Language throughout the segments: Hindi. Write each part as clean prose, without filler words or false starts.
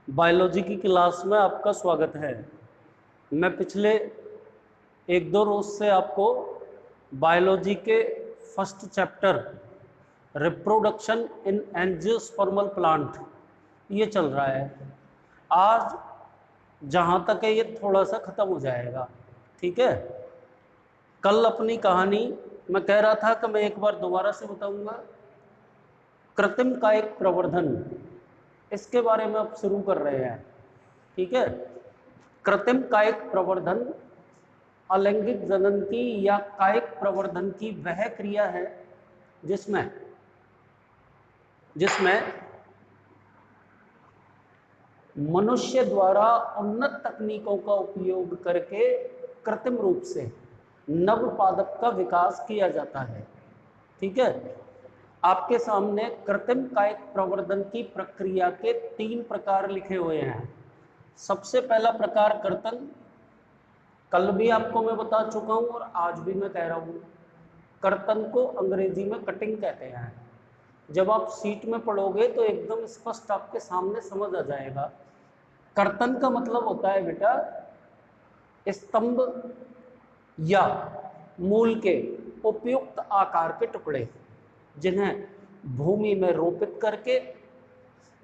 बायोलॉजी की क्लास में आपका स्वागत है। मैं पिछले एक दो रोज से आपको बायोलॉजी के first chapter reproduction in angiospermal plant ये चल रहा है। आज जहाँ तक है ये थोड़ा सा ख़त्म हो जाएगा, ठीक है। कल अपनी कहानी मैं कह रहा था कि मैं एक बार दोबारा से बताऊंगा। कृत्रिम कायिक प्रवर्धन, इसके बारे में अब शुरू कर रहे हैं, ठीक है। कृत्रिम कायिक प्रवर्धन अलैंगिक जनन की या कायिक प्रवर्धन की वह क्रिया है जिसमें मनुष्य द्वारा उन्नत तकनीकों का उपयोग करके कृत्रिम रूप से नवपादप का विकास किया जाता है, ठीक है। आपके सामने कृत्रिम कायिक प्रवर्धन की प्रक्रिया के 3 प्रकार लिखे हुए हैं। सबसे पहला प्रकार कर्तन, कल भी आपको मैं बता चुका हूं और आज भी मैं कह रहा हूं, कर्तन को अंग्रेजी में कटिंग कहते हैं। जब आप सीट में पढ़ोगे तो एकदम स्पष्ट आपके सामने समझ आ जाएगा। कर्तन का मतलब होता है बेटा स्तंभ या मूल के उपयुक्त आकार के टुकड़े जिन्हें भूमि में रोपित करके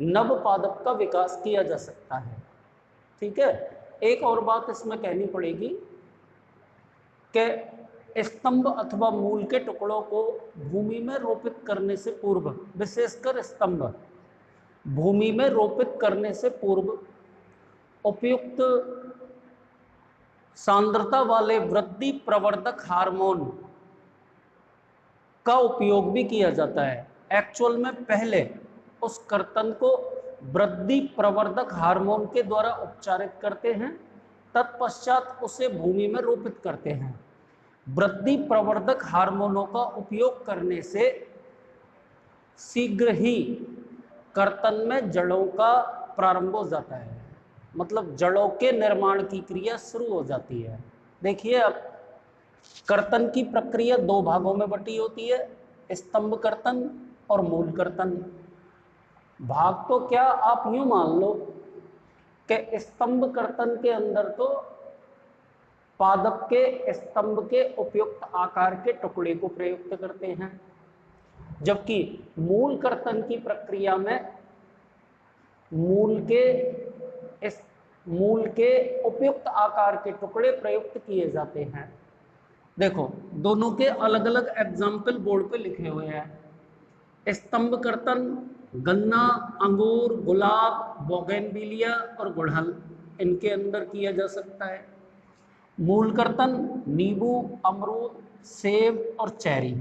नवपादप का विकास किया जा सकता है, ठीक है। एक और बात इसमें कहनी पड़ेगी कि स्तंभ अथवा मूल के टुकड़ों को भूमि में रोपित करने से पूर्व, विशेषकर स्तंभ भूमि में रोपित करने से पूर्व उपयुक्त सांद्रता वाले वृद्धि प्रवर्धक हार्मोन का उपयोग भी किया जाता है। एक्चुअल में पहले उस कर्तन को वृद्धि प्रवर्धक हार्मोन के द्वारा उपचारित करते हैं, तत्पश्चात उसे भूमि में रोपित करते हैं। वृद्धि प्रवर्धक हार्मोनों का उपयोग करने से शीघ्र ही कर्तन में जड़ों का प्रारंभ हो जाता है, मतलब जड़ों के निर्माण की क्रिया शुरू हो जाती है। देखिए अब कर्तन की प्रक्रिया 2 भागों में बटी होती है, स्तंभ कर्तन और मूल कर्तन। भाग तो क्या, आप यूं मान लो कि स्तंभ कर्तन के अंदर तो पादप के स्तंभ के उपयुक्त आकार के टुकड़े को प्रयुक्त करते हैं, जबकि मूल कर्तन की प्रक्रिया में मूल के उपयुक्त आकार के टुकड़े प्रयुक्त किए जाते हैं। देखो दोनों के अलग अलग एग्जाम्पल बोर्ड पे लिखे हुए हैं। स्तंभ कर्तन गन्ना, अंगूर, गुलाब, बोगेनविलिया और गुड़हल, इनके अंदर किया जा सकता है। मूल कर्तन नींबू, अमरूद, सेब और चेरी,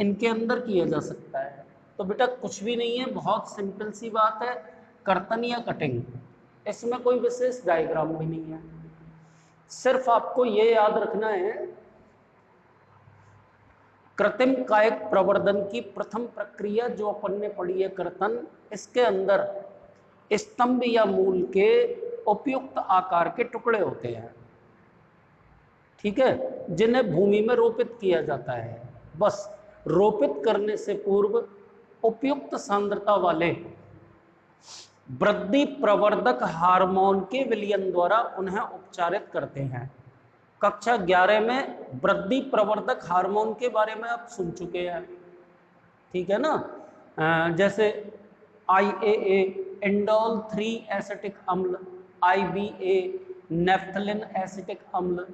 इनके अंदर किया जा सकता है। तो बेटा कुछ भी नहीं है, बहुत सिंपल सी बात है, कर्तन या कटिंग। इसमें कोई विशेष डायग्राम भी नहीं है, सिर्फ आपको ये याद रखना है कृत्रिम कायिक प्रवर्धन की प्रथम प्रक्रिया जो अपन ने पढ़ी है कर्तन, इसके अंदर स्तंभ या मूल के उपयुक्त आकार के टुकड़े होते हैं, ठीक है, जिन्हें भूमि में रोपित किया जाता है। बस रोपित करने से पूर्व उपयुक्त सांद्रता वाले वृद्धि प्रवर्धक हार्मोन के विलयन द्वारा उन्हें उपचारित करते हैं। कक्षा 11 में वृद्धि प्रवर्धक हार्मोन के बारे में आप सुन चुके हैं, ठीक है ना। जैसे IAA इंडोल 3 एसिटिक अम्ल, IBA नेफ्थलिन एसिटिक अम्ल,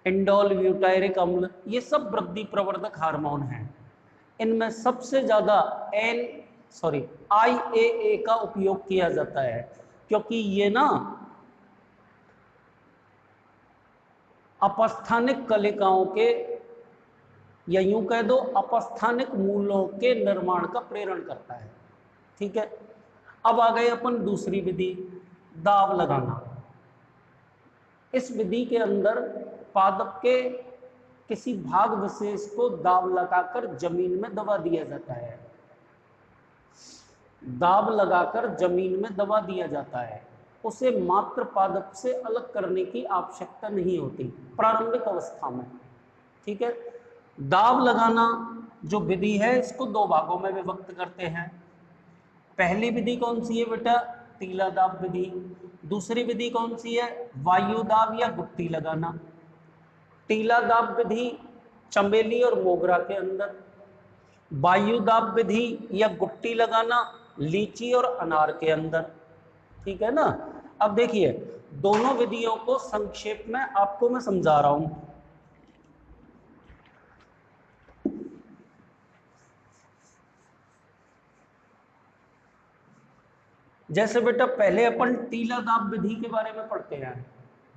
इंडोल ब्यूटायरिक अम्ल, ये सब वृद्धि प्रवर्धक हार्मोन हैं। इनमें सबसे ज्यादा IAA का उपयोग किया जाता है, क्योंकि ये ना अपस्थानिक कलिकाओं के, या यूं कह दो अपस्थानिक मूलों के निर्माण का प्रेरण करता है, ठीक है। अब आ गए अपन दूसरी विधि, दाब लगाना। इस विधि के अंदर पादप के किसी भाग विशेष को दाब लगाकर जमीन में दबा दिया जाता है। दाब लगाकर जमीन में दबा दिया जाता है, उसे मात्र पादप से अलग करने की आवश्यकता नहीं होती प्रारंभिक अवस्था में, ठीक है। दाब लगाना जो विधि है इसको 2 भागों में विभक्त करते हैं। पहली विधि कौन सी है बेटा, टीला दाब विधि। दूसरी विधि कौन सी है? वायु दाब या गुट्टी लगाना। टीला दाब विधि चमेली और मोगरा के अंदर, वायु दाब विधि या गुट्टी लगाना लीची और अनार के अंदर। ठीक है ना। अब देखिए दोनों विधियों को संक्षेप में आपको मैं समझा रहा हूं। जैसे बेटा पहले अपन टीला दाब विधि के बारे में पढ़ते हैं,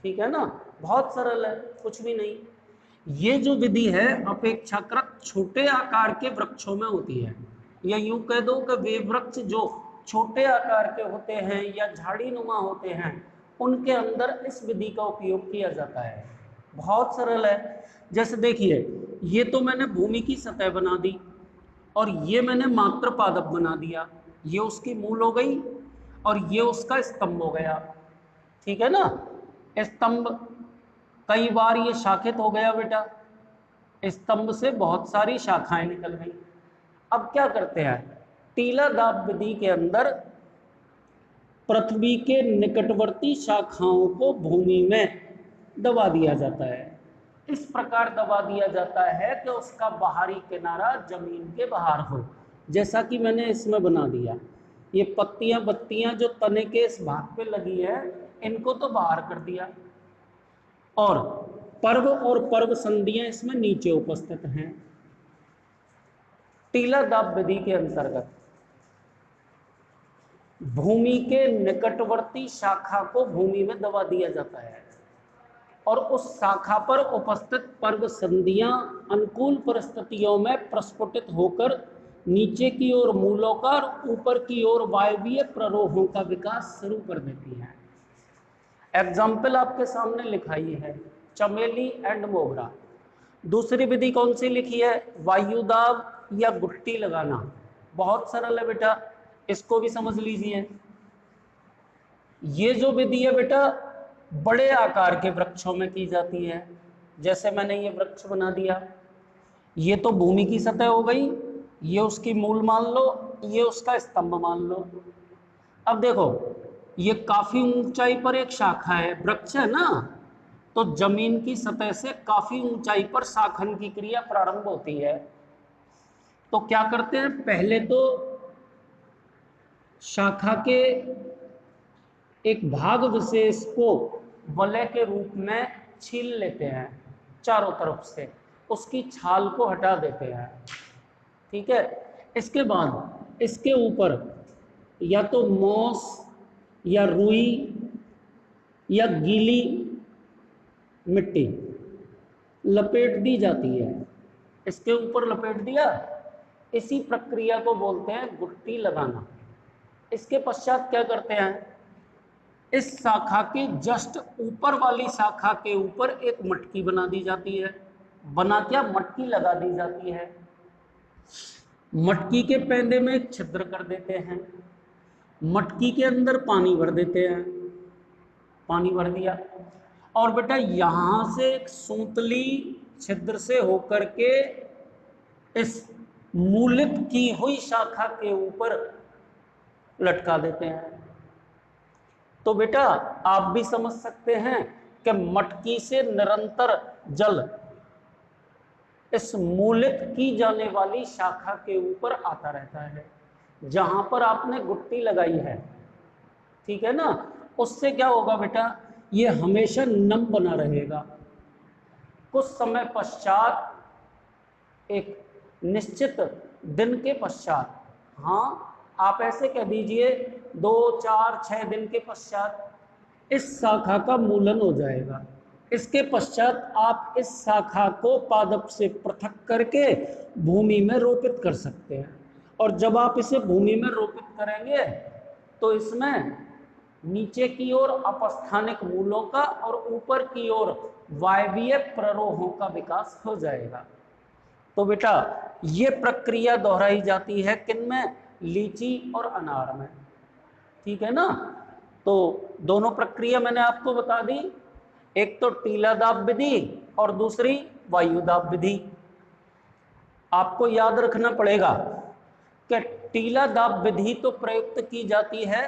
ठीक है ना, बहुत सरल है, कुछ भी नहीं। ये जो विधि है अपेक्षाकृत छोटे आकार के वृक्षों में होती है, या यूं कह दो कि वे वृक्ष जो छोटे आकार के होते हैं या झाड़ी नुमा होते हैं उनके अंदर इस विधि का उपयोग किया जाता है। बहुत सरल है। जैसे देखिए ये तो मैंने भूमि की सतह बना दी और ये मैंने मात्र पादप बना दिया, ये उसकी मूल हो गई और ये उसका स्तंभ हो गया। ठीक है ना। स्तंभ कई बार ये शाखित हो गया बेटा, स्तंभ से बहुत सारी शाखाएं निकल गई। अब क्या करते हैं, टीला दाब विधि के अंदर पृथ्वी के निकटवर्ती शाखाओं को भूमि में दबा दिया जाता है। इस प्रकार दबा दिया जाता है कि उसका बाहरी किनारा जमीन के बाहर हो, जैसा कि मैंने इसमें बना दिया। ये पत्तियां बत्तियां जो तने के इस भाग पे लगी है इनको तो बाहर कर दिया, और पर्व संधियां इसमें नीचे उपस्थित हैं। टीला दाब विधि के अंतर्गत भूमि के निकटवर्ती शाखा को भूमि में दबा दिया जाता है और उस शाखा पर उपस्थित पर्व संधियां अनुकूल परिस्थितियों में प्रस्फुटित होकर नीचे की ओर मूलों का और ऊपर की ओर वायवीय प्ररोहों का विकास शुरू कर देती हैं। एग्जाम्पल आपके सामने लिखाई है, चमेली एंड मोगरा। दूसरी विधि कौन सी लिखी है? वायुदाब या गुट्टी लगाना। बहुत सरल है बेटा, इसको भी समझ लीजिए। ये जो विधि है बेटा बड़े आकार के वृक्षों में की जाती है। जैसे मैंने ये वृक्ष बना दिया, ये तो भूमि की सतह हो गई, ये उसकी मूल मान लो, ये उसका स्तंभ मान लो। अब देखो ये काफी ऊंचाई पर एक शाखा है, वृक्ष है ना, तो जमीन की सतह से काफी ऊंचाई पर शाखन की क्रिया प्रारंभ होती है। तो क्या करते हैं, पहले तो शाखा के एक भाग विशेष को वलय के रूप में छील लेते हैं चारों तरफ से, उसकी छाल को हटा देते हैं। ठीक है। इसके बाद इसके ऊपर या तो मोस या रुई या गीली मिट्टी लपेट दी जाती है, इसके ऊपर लपेट दिया। इसी प्रक्रिया को बोलते हैं गुट्टी लगाना। इसके पश्चात क्या करते हैं, इस शाखा के जस्ट ऊपर वाली शाखा के ऊपर एक मटकी बना दी जाती है। बना क्या, मटकी लगा दी जाती है। मटकी के पैंदे में एक छिद्र कर देते हैं, मटकी के अंदर पानी भर देते हैं, पानी भर दिया, और बेटा यहां से एक सूतली छिद्र से होकर के इस मूलित की हुई शाखा के ऊपर लटका देते हैं। तो बेटा आप भी समझ सकते हैं कि मटकी से निरंतर जल इस मूलित की जाने वाली शाखा के ऊपर आता रहता है जहां पर आपने गुट्टी लगाई है। ठीक है ना। उससे क्या होगा बेटा, ये हमेशा नम बना रहेगा। कुछ समय पश्चात एक निश्चित दिन के पश्चात, हाँ आप ऐसे कह दीजिए 2, 4, 6 दिन के पश्चात इस शाखा का मूलन हो जाएगा। इसके पश्चात आप इस शाखा को पादप से पृथक करके भूमि में रोपित कर सकते हैं, और जब आप इसे भूमि में रोपित करेंगे तो इसमें नीचे की ओर अपस्थानिक मूलों का और ऊपर की ओर वायवीय प्ररोहों का विकास हो जाएगा। तो बेटा ये प्रक्रिया दोहराई जाती है किनमें, लीची और अनार में। ठीक है ना। तो दोनों प्रक्रिया मैंने आपको बता दी, एक तो टीला दाब विधि और दूसरी वायु दाब विधि। आपको याद रखना पड़ेगा कि टीला दाब विधि तो प्रयुक्त की जाती है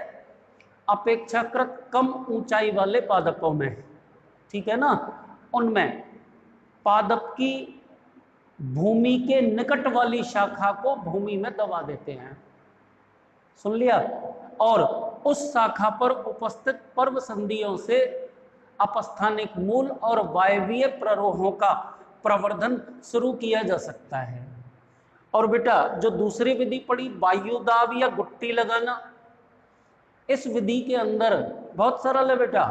अपेक्षाकृत कम ऊंचाई वाले पादपों में, ठीक है ना, उनमें पादप की भूमि के निकट वाली शाखा को भूमि में दबा देते हैं, सुन लिया, और उस शाखा पर उपस्थित पर्व संधियों से अपस्थानिक मूल और वायवीय प्ररोहों का प्रवर्धन शुरू किया जा सकता है। और बेटा जो दूसरी विधि पड़ी वायुदाब या गुट्टी लगाना, इस विधि के अंदर बहुत सरल है बेटा,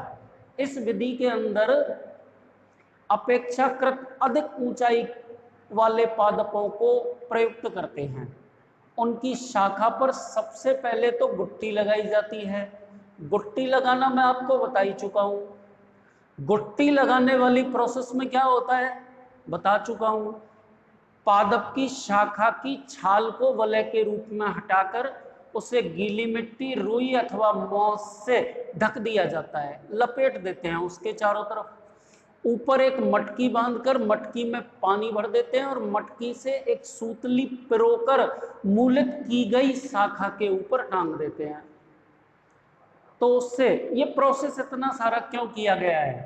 इस विधि के अंदर अपेक्षाकृत अधिक ऊंचाई वाले पादपों को प्रयुक्त करते हैं। उनकी शाखा पर सबसे पहले तो गुट्टी लगाई जाती है। गुट्टी लगाना मैं आपको बता ही चुका हूं। गुट्टी लगाने वाली प्रोसेस में क्या होता है बता चुका हूं। पादप की शाखा की छाल को वलय के रूप में हटाकर उसे गीली मिट्टी, रुई अथवा मोस से ढक दिया जाता है, लपेट देते हैं उसके चारों तरफ। ऊपर एक मटकी बांधकर मटकी में पानी भर देते हैं और मटकी से एक सूतली पिरोकर मूलित की गई शाखा के ऊपर टांग देते हैं। तो उससे ये प्रोसेस इतना सारा क्यों किया गया है,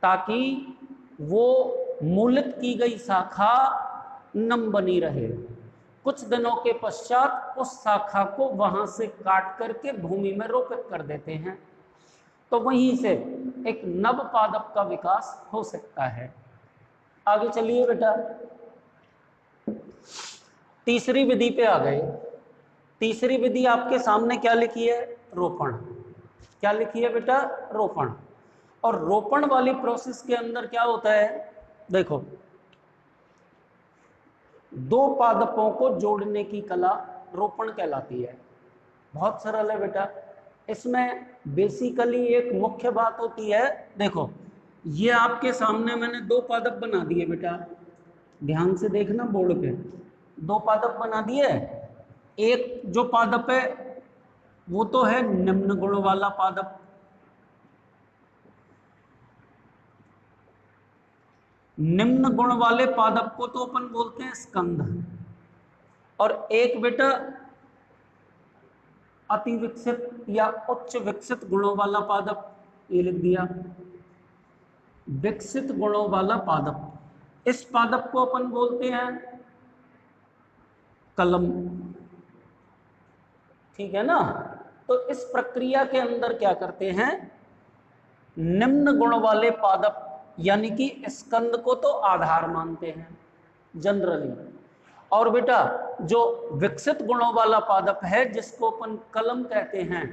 ताकि वो मूलित की गई शाखा नम बनी रहे। कुछ दिनों के पश्चात उस शाखा को वहां से काट करके भूमि में रोपित कर देते हैं, तो वहीं से एक नव पादप का विकास हो सकता है। आगे चलिए बेटा, तीसरी विधि पे आ गए। तीसरी विधि आपके सामने क्या लिखी है, रोपण। क्या लिखी है बेटा, रोपण। और रोपण वाली प्रोसेस के अंदर क्या होता है, देखो, दो पादपों को जोड़ने की कला रोपण कहलाती है। बहुत सरल है बेटा। इसमें बेसिकली एक मुख्य बात होती है, देखो ये आपके सामने मैंने दो पादप बना दिए बेटा, ध्यान से देखना बोर्ड पे, दो पादप बना दिए। एक जो पादप है वो तो है निम्न गुण वाला पादप, निम्न गुण वाले पादप को तो अपन बोलते हैं स्कंद। और एक बेटा अति विकसित या उच्च विकसित गुणों वाला पादप, ये लिख दिया विकसित गुणों वाला पादप। इस पादप को अपन बोलते हैं कलम, ठीक है ना। तो इस प्रक्रिया के अंदर क्या करते हैं, निम्न गुण वाले पादप यानी कि स्कंद को तो आधार मानते हैं जनरली, और बेटा जो विकसित गुणों वाला पादप है जिसको अपन कलम कहते हैं,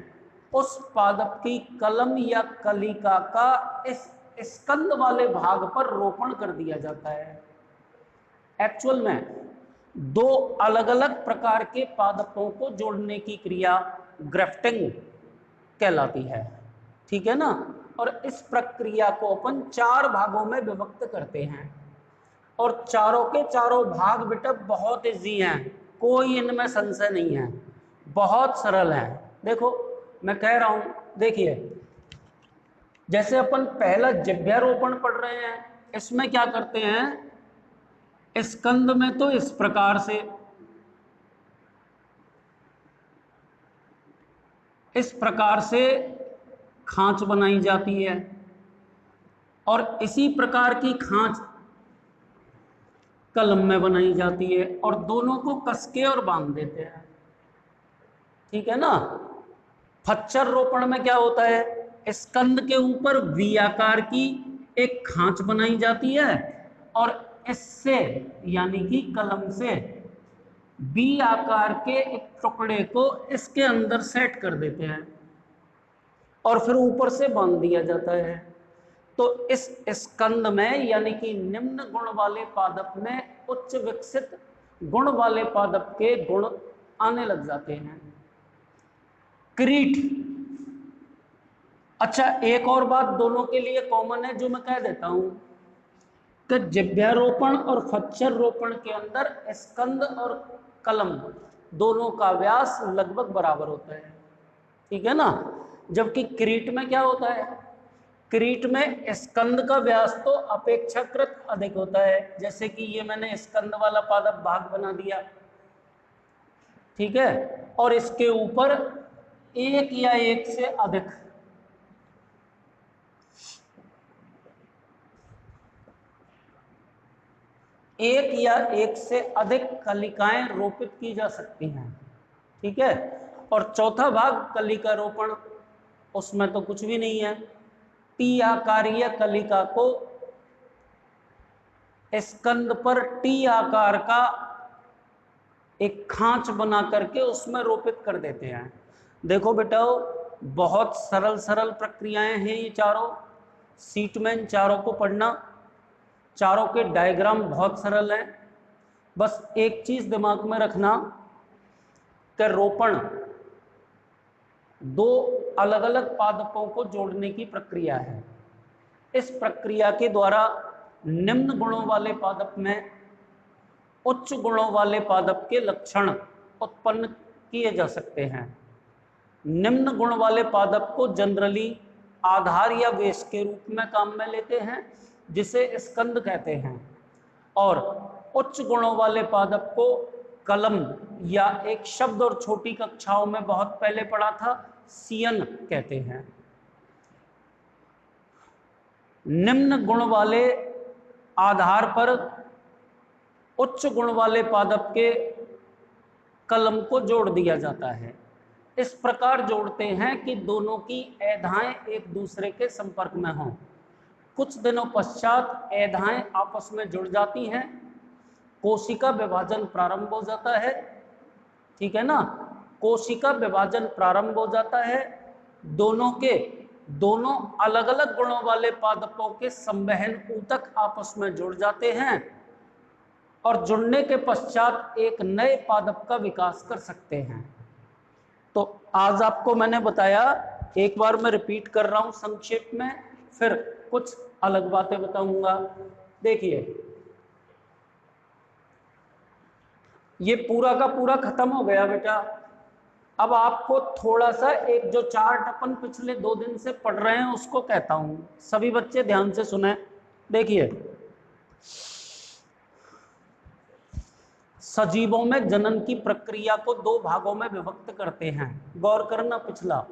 उस पादप की कलम या कलिका का इस स्कंद वाले भाग पर रोपण कर दिया जाता है। एक्चुअल में दो अलग अलग प्रकार के पादपों को जोड़ने की क्रिया ग्राफ्टिंग कहलाती है, ठीक है ना। और इस प्रक्रिया को अपन चार भागों में विभक्त करते हैं, और चारों के चारों भाग बेटा बहुत इजी हैं, कोई इनमें संशय नहीं है, बहुत सरल है। देखो मैं कह रहा हूं, देखिए जैसे अपन पहला जिभ्यारोपण पढ़ रहे हैं, इसमें क्या करते हैं, स्कंद में तो इस प्रकार से, इस प्रकार से खांच बनाई जाती है, और इसी प्रकार की खांच कलम में बनाई जाती है, और दोनों को कसके और बांध देते हैं, ठीक है ना। फच्चर रोपण में क्या होता है, स्कंद के ऊपर वी आकार की एक खांच बनाई जाती है, और इससे यानी कि कलम से बी आकार के एक टुकड़े को इसके अंदर सेट कर देते हैं, और फिर ऊपर से बांध दिया जाता है। तो इस स्कंद में यानी कि निम्न गुण वाले पादप में उच्च विकसित गुण वाले पादप के गुण आने लग जाते हैं। क्रीट, अच्छा एक और बात दोनों के लिए कॉमन है जो मैं कह देता हूं कि जिभ्यारोपण और फच्चर रोपण के अंदर स्कंद और कलम दोनों का व्यास लगभग बराबर होता है, ठीक है ना। जबकि क्रीट में क्या होता है, क्रीट में स्कंद का व्यास तो अपेक्षाकृत अधिक होता है, जैसे कि ये मैंने स्कंद वाला पादप भाग बना दिया, ठीक है, और इसके ऊपर एक या एक से अधिक एक या एक से अधिक कलिकाएं रोपित की जा सकती हैं, ठीक है। और चौथा भाग कलिका रोपण, उसमें तो कुछ भी नहीं है। टी आकारीय कलिका को स्कंद पर टी आकार का एक खांच बना करके उसमें रोपित कर देते हैं। देखो बेटा, बहुत सरल सरल प्रक्रियाएं हैं ये चारों। सीट में इन चारों को पढ़ना, चारों के डायग्राम बहुत सरल हैं। बस एक चीज दिमाग में रखना कि रोपण दो अलग अलग पादपों को जोड़ने की प्रक्रिया है। इस प्रक्रिया के द्वारा निम्न गुणों वाले पादप में उच्च गुणों वाले पादप के लक्षण उत्पन्न किए जा सकते हैं। निम्न गुण वाले पादप को जनरली आधार या बेस के रूप में काम में लेते हैं, जिसे स्कंद कहते हैं, और उच्च गुणों वाले पादप को कलम, या एक शब्द और छोटी कक्षाओं में बहुत पहले पढ़ा था, सियन कहते हैं। निम्न गुण वाले आधार पर उच्च गुण वाले पादप के कलम को जोड़ दिया जाता है। इस प्रकार जोड़ते हैं कि दोनों की एधाएं एक दूसरे के संपर्क में हों। कुछ दिनों पश्चात एधाएं आपस में जुड़ जाती हैं, कोशिका विभाजन प्रारंभ हो जाता है, ठीक है ना। कोशिका विभाजन प्रारंभ हो जाता है, दोनों अलग अलग गुणों वाले पादपों के संवहन ऊतक आपस में जुड़ जाते हैं और जुड़ने के पश्चात एक नए पादप का विकास कर सकते हैं। तो आज आपको मैंने बताया, एक बार मैं रिपीट कर रहा हूं संक्षेप में, फिर कुछ अलग बातें बताऊंगा। देखिए, ये पूरा का पूरा खत्म हो गया बेटा। अब आपको थोड़ा सा एक जो चार्ट अपन पिछले 2 दिन से पढ़ रहे हैं उसको कहता हूं, सभी बच्चे ध्यान से सुने। देखिए, सजीवों में जनन की प्रक्रिया को 2 भागों में विभक्त करते हैं। गौर करना, पिछला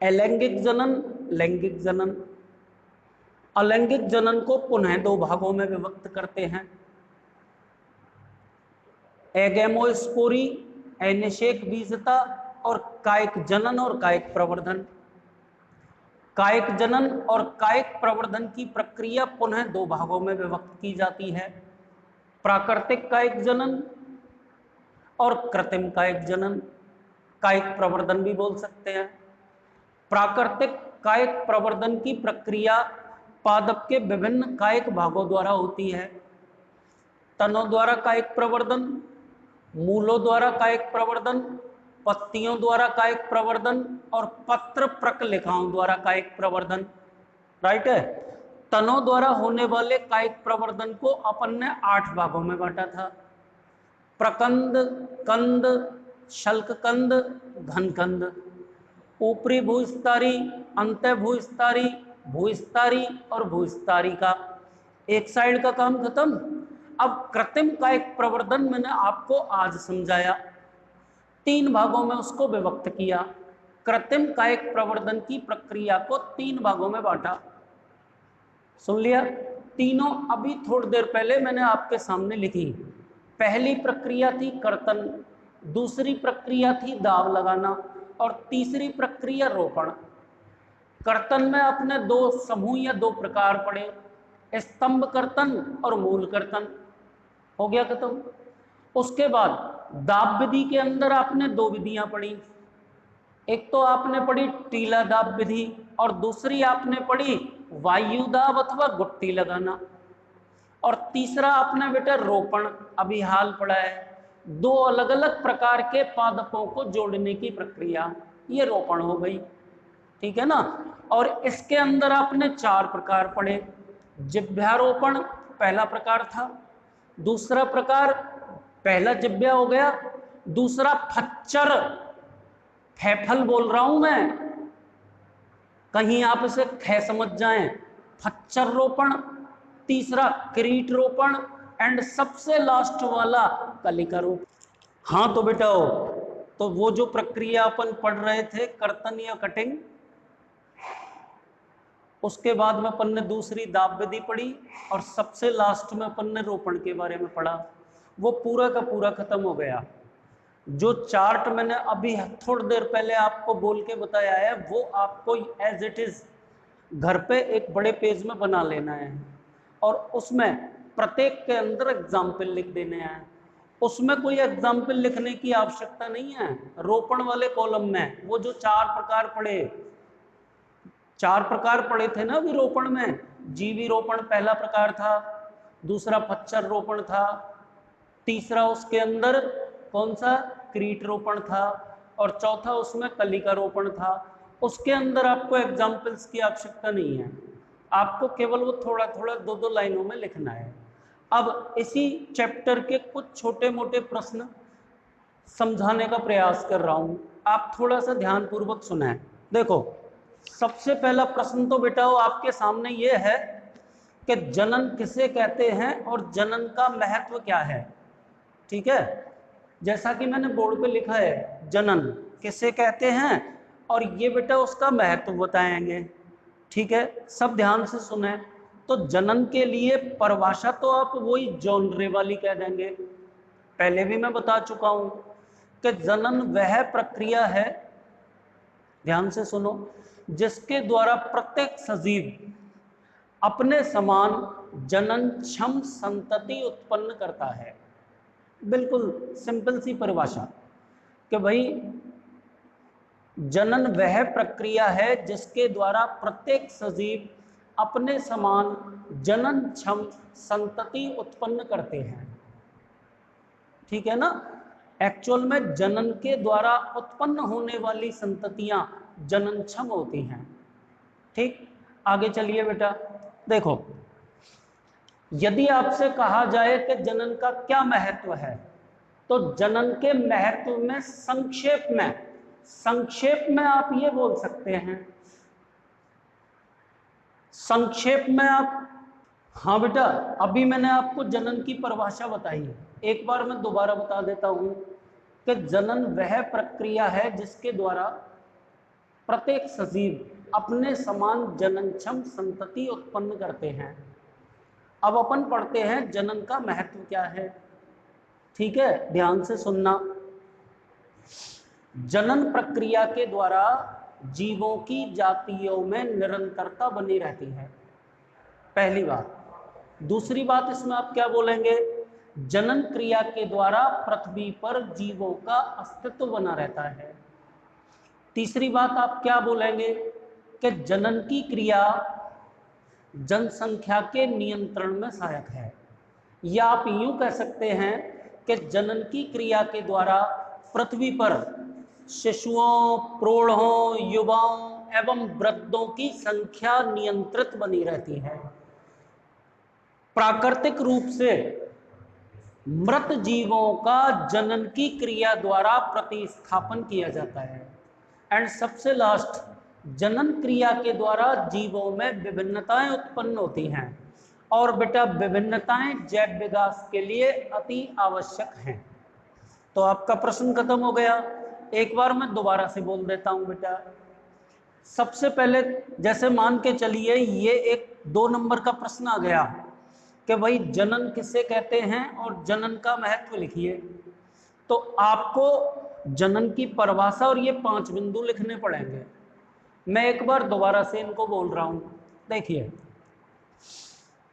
अलैंगिक जनन, लैंगिक जनन। अलैंगिक जनन को पुनः 2 भागों में विभक्त करते हैं, एगेमोस्पोरी, अनिषेक बीजता, और कायिक जनन और कायिक प्रवर्धन। कायिक जनन और कायिक प्रवर्धन की प्रक्रिया पुनः 2 भागों में विभक्त की जाती है, प्राकृतिक कायिक जनन और कृत्रिम कायिक जनन। कायिक प्रवर्धन भी बोल सकते हैं। प्राकृतिक कायिक प्रवर्धन की प्रक्रिया पादप के विभिन्न कायिक भागों द्वारा होती है। तनों द्वारा कायिक प्रवर्धन, मूलों द्वारा कायिक प्रवर्धन, पत्तियों द्वारा कायिक प्रवर्धन और पत्र प्रकलिकाओं द्वारा कायिक प्रवर्धन। राइट है। तनों द्वारा होने वाले कायिक प्रवर्धन को अपन ने 8 भागों में बांटा था, प्रकंद, कंद, शल्ककंद, घनकंद। ऊपरी भूस्तरी, अंत भूस्तरी, भूस्तरी और भूस्तरी का एक साइड का काम खत्म। अब कृत्रिम कायिक प्रवर्धन मैंने आपको आज समझाया, 3 भागों में उसको विभक्त किया। कृत्रिम कायिक प्रवर्धन की प्रक्रिया को 3 भागों में बांटा। सुन लिया? तीनों अभी थोड़ी देर पहले मैंने आपके सामने लिखी। पहली प्रक्रिया थी कर्तन, दूसरी प्रक्रिया थी दाव लगाना, और तीसरी प्रक्रिया रोपण। कर्तन में आपने 2 समूह या 2 प्रकार पढ़े, स्तंभ कर्तन और मूल कर्तन। हो गया खत्म। उसके बाद दाब विधि के अंदर आपने 2 विधियां पढ़ी। एक तो आपने पढ़ी टीला दाब विधि और दूसरी आपने पढ़ी वायु दाब अथवा गुट्टी लगाना, और तीसरा आपने बेटा रोपण अभी हाल पढ़ा है। 2 अलग अलग प्रकार के पादपों को जोड़ने की प्रक्रिया, ये रोपण हो गई, ठीक है ना। और इसके अंदर आपने 4 प्रकार पढ़े। जिभ्यारोपण पहला प्रकार था, दूसरा प्रकार, पहला जिभ्या हो गया, दूसरा फच्चर, फैफल बोल रहा हूं मैं, कहीं आप इसे ख समझ जाएं, फच्चर रोपण, तीसरा किरीट रोपण, एंड सबसे लास्ट वाला कलिका रोपण। हाँ तो बेटा, तो वो जो प्रक्रिया अपन पढ़ रहे थे कर्तन या कटिंग, उसके बाद में अपन ने दूसरी दाब विधि पढ़ी और सबसे लास्ट में अपन ने रोपण के बारे में पढ़ा। वो पूरा का पूरा खत्म हो गया। जो चार्ट मैंने अभी थोड़ी देर पहले आपको बोल के बताया है वो आपको एज इट इज घर पे एक बड़े पेज में बना लेना है और उसमें प्रत्येक के अंदर एग्जाम्पल लिख देने हैं। उसमें कोई एग्जाम्पल लिखने की आवश्यकता नहीं है। रोपण वाले कॉलम में वो जो चार प्रकार पढ़े थे ना विरोपण में, जीवी रोपण पहला प्रकार था, दूसरा पच्चर रोपण था, तीसरा उसके अंदर कौन सा क्रीट रोपण था और चौथा उसमें कलिका रोपण था। उसके अंदर आपको एग्जाम्पल्स की आवश्यकता नहीं है, आपको केवल वो थोड़ा थोड़ा दो दो लाइनों में लिखना है। अब इसी चैप्टर के कुछ छोटे मोटे प्रश्न समझाने का प्रयास कर रहा हूं, आप थोड़ा सा ध्यानपूर्वक सुने। देखो सबसे पहला प्रश्न तो बेटा वो आपके सामने ये है कि जनन किसे कहते हैं और जनन का महत्व क्या है। ठीक है, जैसा कि मैंने बोर्ड पे लिखा है जनन किसे कहते हैं और ये बेटा उसका महत्व बताएंगे। ठीक है, सब ध्यान से सुने। तो जनन के लिए परिभाषा तो आप वही जॉन रे वाली कह देंगे, पहले भी मैं बता चुका हूं कि जनन वह प्रक्रिया है, ध्यान से सुनो, जिसके द्वारा प्रत्येक सजीव अपने समान जनन क्षम संतति उत्पन्न करता है। बिल्कुल सिंपल सी परिभाषा कि भाई जनन वह प्रक्रिया है जिसके द्वारा प्रत्येक सजीव अपने समान जनन क्षम संतति उत्पन्न करते हैं। ठीक है ना, एक्चुअल में जनन के द्वारा उत्पन्न होने वाली संततियां जननक्षम होती हैं। ठीक, आगे चलिए बेटा। देखो यदि आपसे कहा जाए कि जनन का क्या महत्व है, तो जनन के महत्व में संक्षेप में आप ये बोल सकते हैं, संक्षेप में आप, हाँ बेटा अभी मैंने आपको जनन की परिभाषा बताई है, एक बार मैं दोबारा बता देता हूं कि जनन वह प्रक्रिया है जिसके द्वारा प्रत्येक सजीव अपने समान जननक्षम संतति उत्पन्न करते हैं। अब अपन पढ़ते हैं जनन का महत्व क्या है। ठीक है, ध्यान से सुनना। जनन प्रक्रिया के द्वारा जीवों की जातियों में निरंतरता बनी रहती है, पहली बात। दूसरी बात इसमें आप क्या बोलेंगे, जनन क्रिया के द्वारा पृथ्वी पर जीवों का अस्तित्व बना रहता है। तीसरी बात आप क्या बोलेंगे कि जनन की क्रिया जनसंख्या के नियंत्रण में सहायक है, या आप यूं कह सकते हैं कि जनन की क्रिया के द्वारा पृथ्वी पर शिशुओं, प्रौढ़ों, युवाओं एवं वृद्धों की संख्या नियंत्रित बनी रहती है। प्राकृतिक रूप से मृत जीवों का जनन की क्रिया द्वारा प्रतिस्थापन किया जाता है। एंड सबसे लास्ट, जनन क्रिया के द्वारा जीवों में विभिन्नताएं उत्पन्न होती हैं और बेटा विभिन्नताएं जैव विकास के लिए अति आवश्यक हैं। तो आपका प्रश्न खत्म हो गया। एक बार मैं दोबारा से बोल देता हूं बेटा। सबसे पहले जैसे मान के चलिए ये एक 2 नंबर का प्रश्न आ गया कि भाई जनन किसे कहते हैं और जनन का महत्व लिखिए, तो आपको जनन की परिभाषा और ये 5 बिंदु लिखने पड़ेंगे। मैं एक बार दोबारा से इनको बोल रहा हूं, देखिए।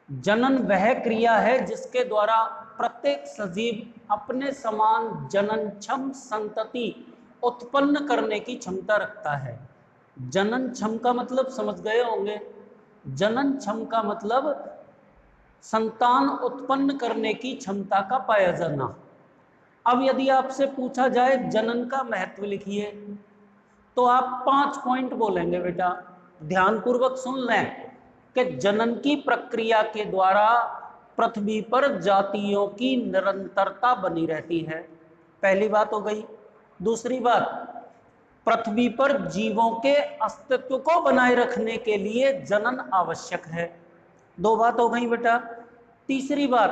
जनन वह क्रिया है जिसके द्वारा प्रत्येक सजीव अपने समान जननक्षम संतति उत्पन्न करने की क्षमता रखता है। जननक्षम का मतलब समझ गए होंगे, जननक्षम का मतलब संतान उत्पन्न करने की क्षमता का पाया जाना। अब यदि आपसे पूछा जाए जनन का महत्व लिखिए, तो आप 5 पॉइंट बोलेंगे बेटा। ध्यानपूर्वक सुन लें कि जनन की प्रक्रिया के द्वारा पृथ्वी पर जातियों की निरंतरता बनी रहती है, पहली बात हो गई। दूसरी बात, पृथ्वी पर जीवों के अस्तित्व को बनाए रखने के लिए जनन आवश्यक है, 2 बात हो गई बेटा। तीसरी बात,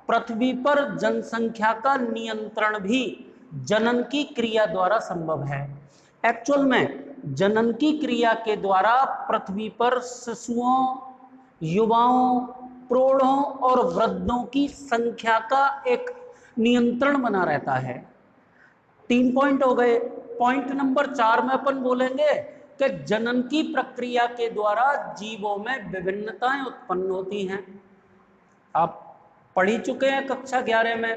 पृथ्वी पर जनसंख्या का नियंत्रण भी जनन की क्रिया द्वारा संभव है। एक्चुअल में जनन की क्रिया के द्वारा पृथ्वी पर शिशुओं, युवाओं, प्रौढ़ों और वृद्धों की संख्या का एक नियंत्रण बना रहता है। 3 पॉइंट हो गए। पॉइंट नंबर 4 में अपन बोलेंगे कि जनन की प्रक्रिया के द्वारा जीवों में विभिन्नताएं उत्पन्न होती हैं। आप पढ़ ही चुके हैं कक्षा 11 में,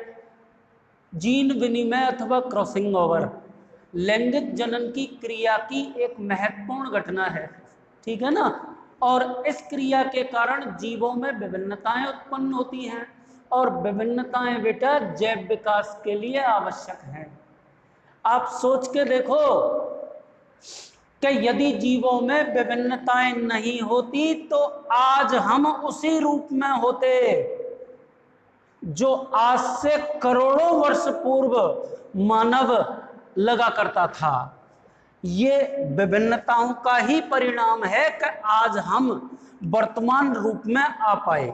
जीन विनिमय अथवा क्रॉसिंग ओवर लैंगिक जनन की क्रिया की एक महत्वपूर्ण घटना है, ठीक है ना। और इस क्रिया के कारण जीवों में विभिन्नताएं उत्पन्न होती हैं, और विभिन्नताएं बेटा जैव विकास के लिए आवश्यक हैं। आप सोच के देखो कि यदि जीवों में विभिन्नताएं नहीं होती तो आज हम उसी रूप में होते जो आज से करोड़ों वर्ष पूर्व मानव लगा करता था। ये विभिन्नताओं का ही परिणाम है कि आज हम वर्तमान रूप में आ पाए।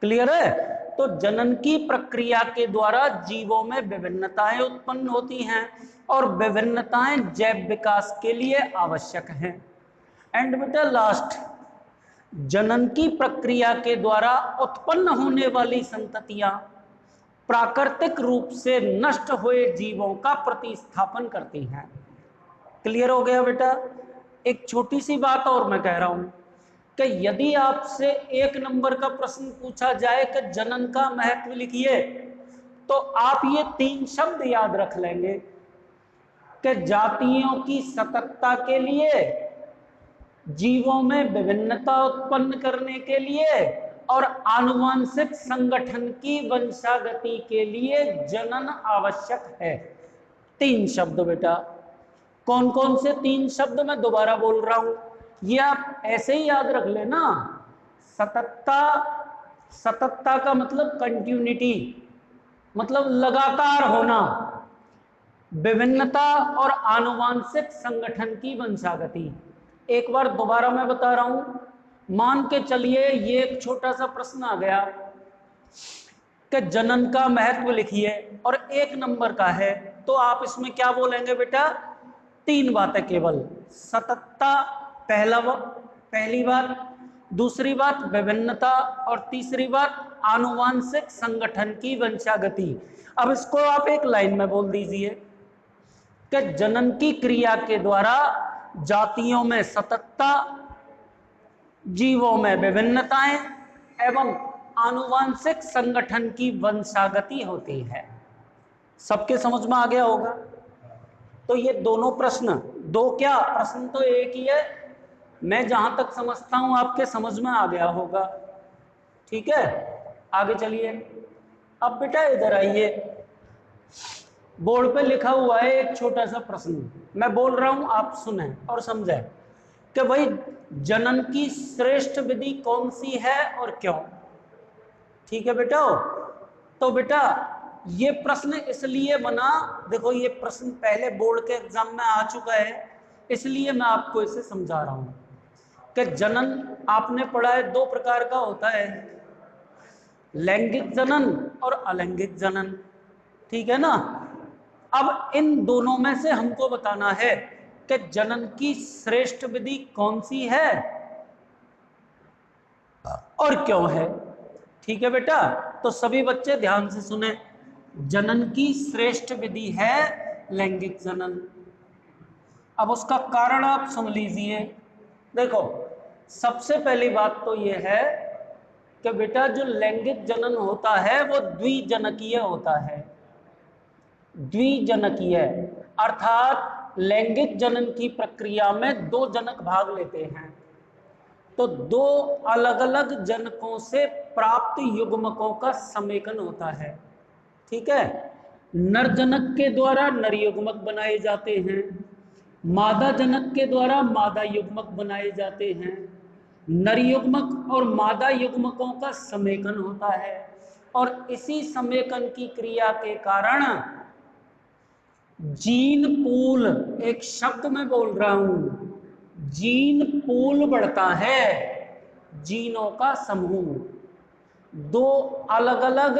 क्लियर है? तो जनन की प्रक्रिया के द्वारा जीवों में विभिन्नताएं उत्पन्न होती हैं, और विभिन्नताएं जैव विकास के लिए आवश्यक हैं। एंड बेटा लास्ट, जनन की प्रक्रिया के द्वारा उत्पन्न होने वाली संततियां प्राकृतिक रूप से नष्ट हुए जीवों का प्रतिस्थापन करती हैं। क्लियर हो गया बेटा? एक छोटी सी बात और मैं कह रहा हूं कि यदि आपसे 1 नंबर का प्रश्न पूछा जाए कि जनन का महत्व लिखिए, तो आप ये 3 शब्द याद रख लेंगे कि जातियों की सततता के लिए, जीवों में विभिन्नता उत्पन्न करने के लिए, और आनुवंशिक संगठन की वंशागति के लिए जनन आवश्यक है। 3 शब्द बेटा। कौन कौन से 3 शब्द मैं दोबारा बोल रहा हूं, ये आप ऐसे ही याद रख लेना। सततता, सततता का मतलब कंटिन्यूटी, मतलब लगातार होना। विभिन्नता और आनुवंशिक संगठन की वंशागति। एक बार दोबारा मैं बता रहा हूं। मान के चलिए ये एक छोटा सा प्रश्न आ गया कि जनन का महत्व लिखिए और 1 नंबर का है, तो आप इसमें क्या बोलेंगे बेटा? 3 बातें केवल। सततता पहली बात, दूसरी बात विभिन्नता, और तीसरी बात आनुवंशिक संगठन की वंशागति। अब इसको आप एक लाइन में बोल दीजिए कि जनन की क्रिया के द्वारा जातियों में सततता, जीवों में विभिन्नताएं एवं आनुवंशिक संगठन की वंशागति होती है। सबके समझ में आ गया होगा? तो ये दोनों प्रश्न, दो क्या प्रश्न तो एक ही है, मैं जहां तक समझता हूं आपके समझ में आ गया होगा। ठीक है, आगे चलिए। अब बेटा इधर आइए, बोर्ड पे लिखा हुआ है एक छोटा सा प्रश्न, मैं बोल रहा हूं, आप सुने और समझें कि भाई जनन की श्रेष्ठ विधि कौन सी है और क्यों। ठीक है बेटा? तो बेटा ये प्रश्न इसलिए बना, देखो ये प्रश्न पहले बोर्ड के एग्जाम में आ चुका है, इसलिए मैं आपको इसे समझा रहा हूं कि जनन आपने पढ़ा है 2 प्रकार का होता है, लैंगिक जनन और अलैंगिक जनन। ठीक है ना? अब इन दोनों में से हमको बताना है कि जनन की श्रेष्ठ विधि कौन सी है और क्यों है। ठीक है बेटा? तो सभी बच्चे ध्यान से सुने। जनन की श्रेष्ठ विधि है लैंगिक जनन। अब उसका कारण आप सुन लीजिए। देखो सबसे पहली बात तो यह है कि बेटा जो लैंगिक जनन होता है वो द्विजनकीय होता है। द्विजनकीय अर्थात लैंगिक जनन की प्रक्रिया में 2 जनक भाग लेते हैं, तो 2 अलग अलग जनकों से प्राप्त युग्मकों का समेकन होता है। ठीक है? नर जनक के द्वारा नर युग्मक बनाए जाते हैं, मादा जनक के द्वारा मादा युग्मक बनाए जाते हैं। नर युग्मक और मादा युग्मकों का समेकन होता है, और इसी समेकन की क्रिया के कारण जीन पूल, एक शब्द मैं बोल रहा हूं, जीन पूल बढ़ता है। जीनों का समूह, 2 अलग अलग,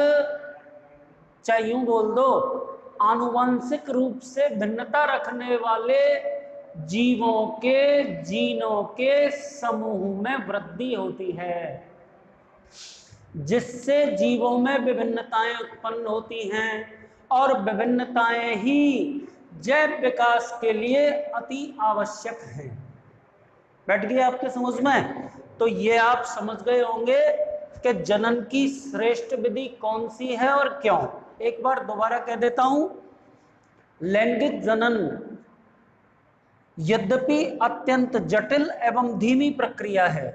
चाहे यूं बोल दो आनुवंशिक रूप से भिन्नता रखने वाले जीवों के जीनों के समूह में वृद्धि होती है, जिससे जीवों में विभिन्नताएं उत्पन्न होती हैं और विभिन्नताएं ही जैव विकास के लिए अति आवश्यक हैं। बैठ गया आपके समझ में? तो ये आप समझ गए होंगे कि जनन की श्रेष्ठ विधि कौन सी है और क्यों। एक बार दोबारा कह देता हूं, लैंगिक जनन यद्यपि अत्यंत जटिल एवं धीमी प्रक्रिया है,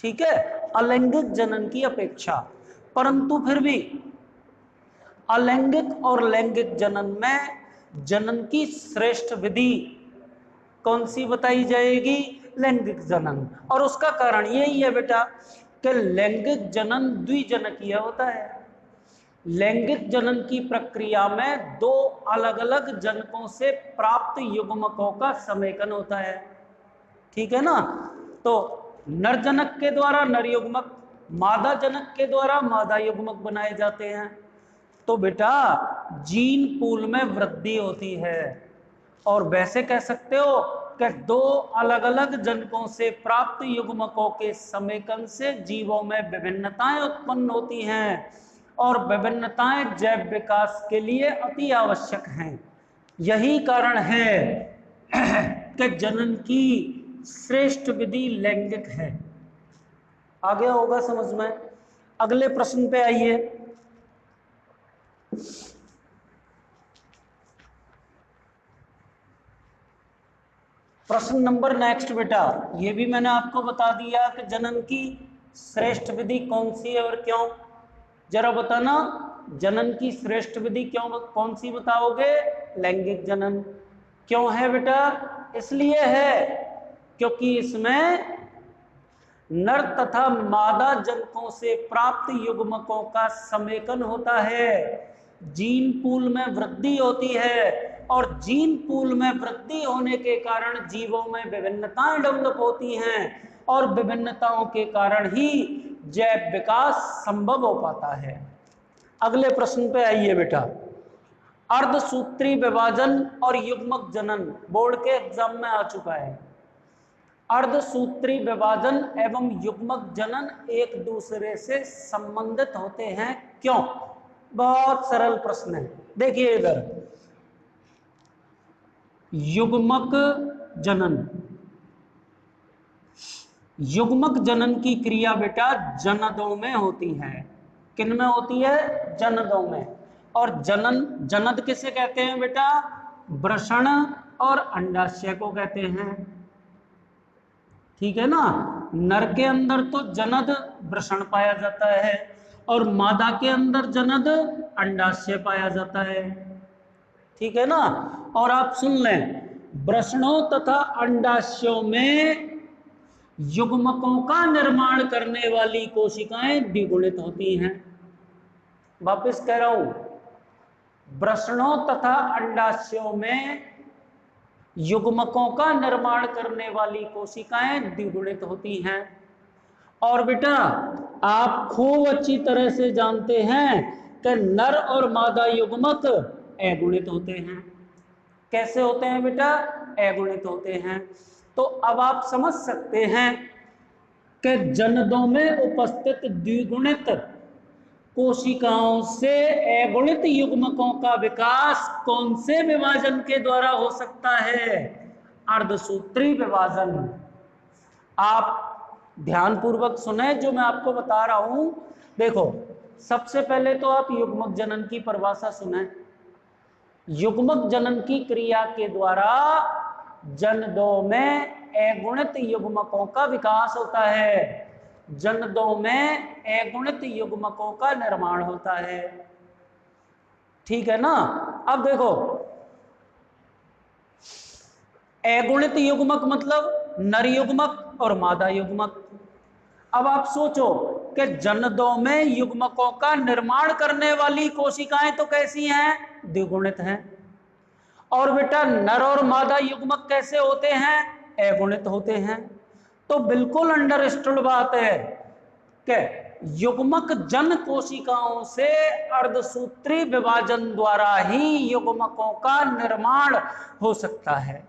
ठीक है, अलैंगिक जनन की अपेक्षा, परंतु फिर भी अलैंगिक और लैंगिक जनन में जनन की श्रेष्ठ विधि कौन सी बताई जाएगी? लैंगिक जनन। और उसका कारण यही है बेटा कि लैंगिक जनन द्विजनकीय होता है। लैंगिक जनन की प्रक्रिया में दो अलग अलग जनकों से प्राप्त युग्मकों का समेकन होता है, ठीक है ना। तो नर जनक के द्वारा नर युग्मक, मादा जनक के द्वारा मादा युग्मक बनाए जाते हैं। तो बेटा जीन पूल में वृद्धि होती है, और वैसे कह सकते हो कि दो अलग अलग जनकों से प्राप्त युग्मकों के समेकन से जीवों में विभिन्नताएं उत्पन्न होती हैं, और विभिन्नताएं जैव विकास के लिए अति आवश्यक हैं। यही कारण है कि जनन की श्रेष्ठ विधि लैंगिक है। आ गया होगा समझ में? अगले प्रश्न पे आइए। प्रश्न नंबर नेक्स्ट बेटा, ये भी मैंने आपको बता दिया कि जनन की श्रेष्ठ विधि कौन सी है और क्यों। जरा बताना, जनन की श्रेष्ठ विधि क्यों, कौन सी बताओगे? लैंगिक जनन। क्यों है बेटा? इसलिए है क्योंकि इसमें नर तथा मादा जनकों से प्राप्त युग्मकों का समेकन होता है, जीन पूल में वृद्धि होती है, और जीन पूल में वृद्धि होने के कारण जीवों में विभिन्नताएं डेवलप होती हैं, और विभिन्नताओं के कारण ही जैव विकास संभव हो पाता है। अगले प्रश्न पे आइए बेटा। अर्धसूत्री विभाजन और युग्मक जनन बोर्ड के एग्जाम में आ चुका है। अर्धसूत्री विभाजन एवं युग्मक जनन एक दूसरे से संबंधित होते हैं, क्यों? बहुत सरल प्रश्न है, देखिए इधर। युग्मक जनन, युग्मक जनन की क्रिया बेटा जनदों में होती है। किन में होती है? जनदों में। और जनन, जनद किसे कहते हैं बेटा? वृषण और अंडाशय को कहते हैं, ठीक है ना। नर के अंदर तो जनद वृषण पाया जाता है, और मादा के अंदर जनद अंडाशय पाया जाता है, ठीक है ना। और आप सुन लें, वृषणों तथा अंडाशयों में युग्मकों का निर्माण करने वाली कोशिकाएं द्विगुणित होती हैं। वापस कह रहा हूं, वृषणों तथा अंडाशयों में युग्मकों का निर्माण करने वाली कोशिकाएं द्विगुणित होती हैं। और बेटा आप खूब अच्छी तरह से जानते हैं कि नर और मादा युग्मक अगुणित होते हैं। कैसे होते हैं बेटा? अगुणित होते हैं। तो अब आप समझ सकते हैं कि जनदों में उपस्थित द्विगुणित कोशिकाओं से अगुणित युग्मकों का विकास कौन से विभाजन के द्वारा हो सकता है? अर्धसूत्री विभाजन। आप ध्यानपूर्वक सुने जो मैं आपको बता रहा हूं। देखो, सबसे पहले तो आप युग्मक जनन की परिभाषा सुने। युग्मक जनन की क्रिया के द्वारा जनदों में अगुणित युग्मकों का विकास होता है, जनदों में अगुणित युग्मकों का निर्माण होता है, ठीक है ना। अब देखो, अगुणित युग्मक मतलब नर युग्मक और मादा युग्मक। अब आप सोचो कि जनदों में युग्मकों का निर्माण करने वाली कोशिकाएं तो कैसी हैं? द्विगुणित हैं। और बेटा नर और मादा युग्मक कैसे होते हैं? अगुणित होते हैं। तो बिल्कुल अंडरस्टूड बात है कि युग्मक जन कोशिकाओं से अर्धसूत्री विभाजन द्वारा ही युग्मकों का निर्माण हो सकता है।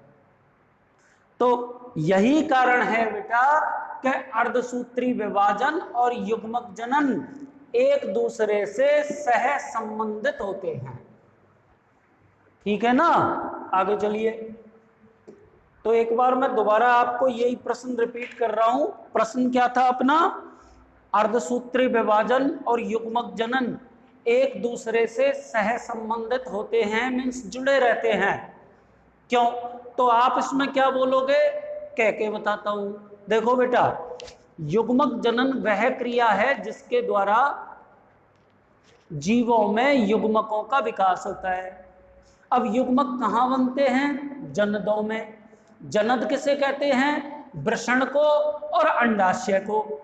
तो यही कारण है बेटा कि अर्धसूत्री विभाजन और युग्मक जनन एक दूसरे से सह संबंधित होते हैं। ठीक है ना, आगे चलिए। तो एक बार मैं दोबारा आपको यही प्रश्न रिपीट कर रहा हूं। प्रश्न क्या था अपना? अर्धसूत्री विभाजन और युग्मक जनन एक दूसरे से सह संबंधित होते हैं, मीन्स जुड़े रहते हैं। क्यों? तो आप इसमें क्या बोलोगे, कह के बताता हूं। देखो बेटा, युग्मक जनन वह क्रिया है जिसके द्वारा जीवों में युग्मकों का विकास होता है। अब युग्मक कहाँ बनते हैं? जनदों में। जनद किसे कहते हैं? वृषण को और अंडाशय को।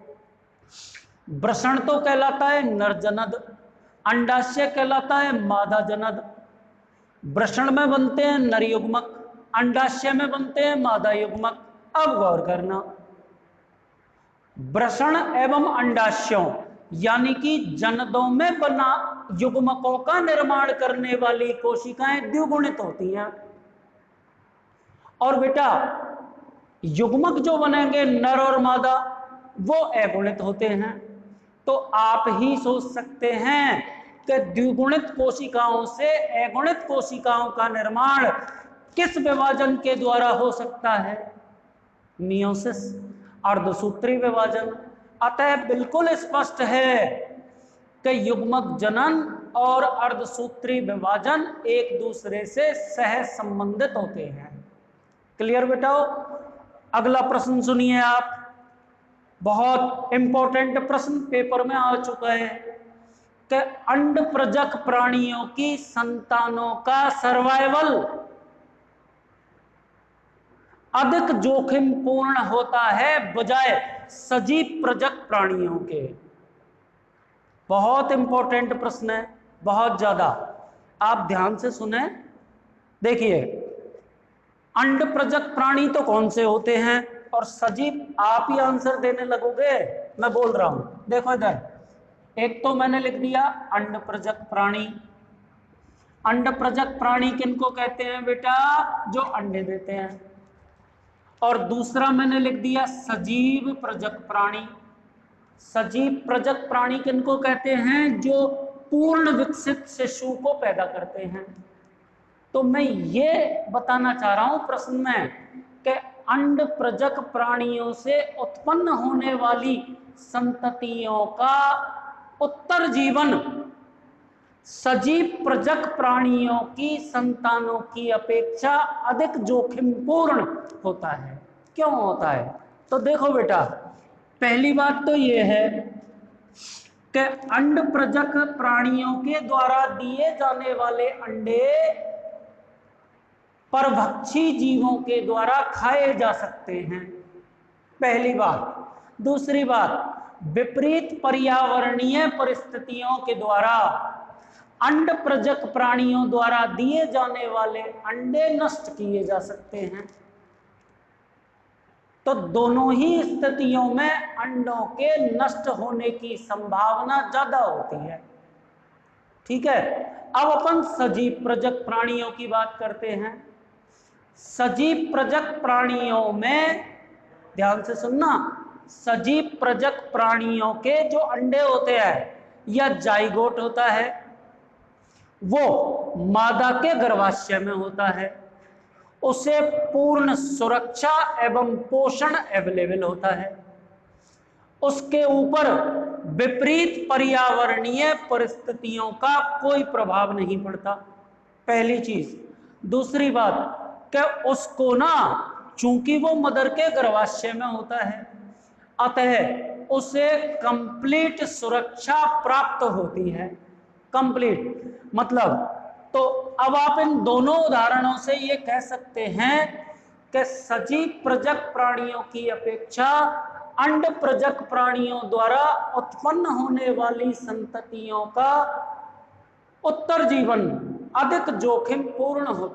वृषण तो कहलाता है नर जनद, अंडाशय कहलाता है मादा जनद। वृषण में बनते हैं नर युग्मक, अंडाशय में बनते हैं मादा युग्मक। अब गौर करना, वृषण एवं अंडाशयों यानी कि जनदों में बना युग्मकों का निर्माण करने वाली कोशिकाएं द्विगुणित होती हैं। और बेटा युग्मक जो बनेंगे नर और मादा वो अगुणित होते हैं। तो आप ही सोच सकते हैं कि द्विगुणित कोशिकाओं से अगुणित कोशिकाओं का निर्माण किस विभाजन के द्वारा हो सकता है? मियोसिस, अर्धसूत्री विभाजन। अतः बिल्कुल स्पष्ट है कि युग्मक जनन और अर्धसूत्री विभाजन एक दूसरे से सह संबंधित होते हैं। क्लियर बेटा? अगला प्रश्न सुनिए आप, बहुत इंपॉर्टेंट प्रश्न पेपर में आ चुका है कि अंड प्रजक प्राणियों की संतानों का सर्वाइवल अधिक जोखिम पूर्ण होता है बजाय सजीव प्रजक प्राणियों के। बहुत इंपॉर्टेंट प्रश्न है, बहुत ज्यादा। आप ध्यान से सुने। देखिए, अंड प्रजक प्राणी तो कौन से होते हैं और सजीव, आप ही आंसर देने लगोगे, मैं बोल रहा हूं। देखो इधर, एक तो मैंने लिख दिया अंड प्रजक प्राणी। अंड प्रजक प्राणी किनको कहते हैं बेटा? जो अंडे देते हैं। और दूसरा मैंने लिख दिया सजीव प्रजक प्राणी। सजीव प्रजक प्राणी किनको कहते हैं? जो पूर्ण विकसित शिशु को पैदा करते हैं। तो मैं ये बताना चाह रहा हूं प्रश्न में कि अंड प्रजक प्राणियों से उत्पन्न होने वाली संततियों का उत्तर जीवन सजीव प्रजक प्राणियों की संतानों की अपेक्षा अधिक जोखिमपूर्ण होता है। क्यों होता है? तो देखो बेटा, पहली बात तो यह है कि अंड प्रजक प्राणियों के द्वारा दिए जाने वाले अंडे परभक्षी जीवों के द्वारा खाए जा सकते हैं, पहली बात। दूसरी बात, विपरीत पर्यावरणीय परिस्थितियों के द्वारा अंड प्रजक प्राणियों द्वारा दिए जाने वाले अंडे नष्ट किए जा सकते हैं। तो दोनों ही स्थितियों में अंडों के नष्ट होने की संभावना ज्यादा होती है। ठीक है, अब अपन सजीव प्रजक प्राणियों की बात करते हैं। सजीव प्रजक प्राणियों में ध्यान से सुनना, सजीव प्रजक प्राणियों के जो अंडे होते हैं या जाइगोट होता है, वो मादा के गर्भाशय में होता है। उसे पूर्ण सुरक्षा एवं पोषण अवेलेबल होता है। उसके ऊपर विपरीत पर्यावरणीय परिस्थितियों का कोई प्रभाव नहीं पड़ता, पहली चीज। दूसरी बात कि उसको ना, चूंकि वो मदर के गर्भाशय में होता है, अतः उसे कंप्लीट सुरक्षा प्राप्त होती है। कंप्लीट मतलब, तो अब आप इन दोनों उदाहरणों से ये कह सकते हैं कि सजीव प्रजक प्राणियों की अपेक्षा अंड प्रजक प्राणियों द्वारा उत्पन्न होने वाली संततियों का उत्तर जीवन अधिक जोखिम पूर्ण होता है।